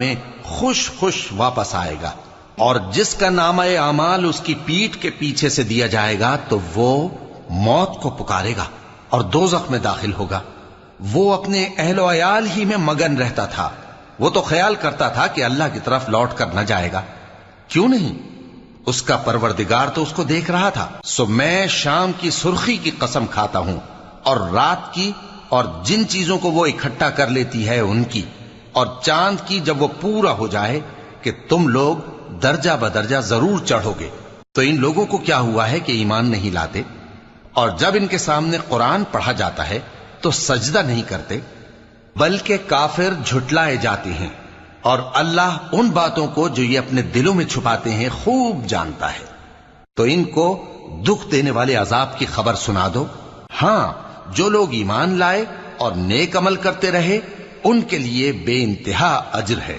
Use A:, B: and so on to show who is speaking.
A: میں خوش خوش واپس آئے گا، اور جس کا نامہ اعمال اس کی پیٹھ کے پیچھے سے دیا جائے گا تو وہ موت کو پکارے گا اور دوزخ میں داخل ہوگا۔ وہ اپنے اہل و عیال ہی میں مگن رہتا تھا، وہ تو خیال کرتا تھا کہ اللہ کی طرف لوٹ کر نہ جائے گا، کیوں نہیں؟ اس کا پروردگار تو اس کو دیکھ رہا تھا۔ سو میں شام کی سرخی کی قسم کھاتا ہوں، اور رات کی، اور جن چیزوں کو وہ اکٹھا کر لیتی ہے ان کی، اور چاند کی جب وہ پورا ہو جائے، کہ تم لوگ درجہ بدرجہ ضرور چڑھو گے۔ تو ان لوگوں کو کیا ہوا ہے کہ ایمان نہیں لاتے، اور جب ان کے سامنے قرآن پڑھا جاتا ہے تو سجدہ نہیں کرتے، بلکہ کافر جھٹلائے جاتے ہیں، اور اللہ ان باتوں کو جو یہ اپنے دلوں میں چھپاتے ہیں خوب جانتا ہے۔ تو ان کو دکھ دینے والے عذاب کی خبر سنا دو۔ ہاں، جو لوگ ایمان لائے اور نیک عمل کرتے رہے ان کے لیے بے انتہا اجر ہے۔